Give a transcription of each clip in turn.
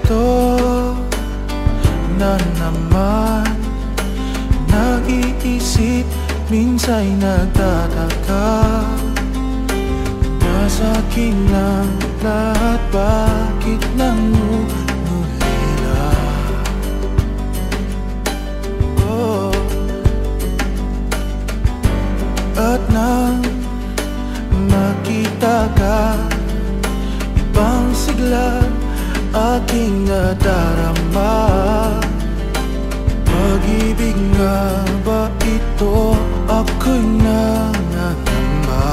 ito na naman. Nag-iisip, minsa'y nagtataka. Nasa akin lang lahat, bakit nangungulila? Oh. At nang makita ka, ibang sigla aking nadarama. Pag-ibig nga ba ito? Ako'y nangangamba.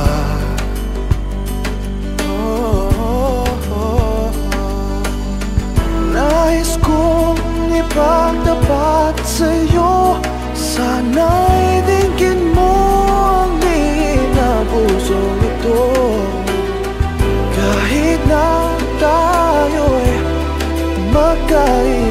Nais kong ipagtapat sa'yo, sana'y dinggin mo ang lihim na pusong ito. Kahit na tayo'y magkaiba,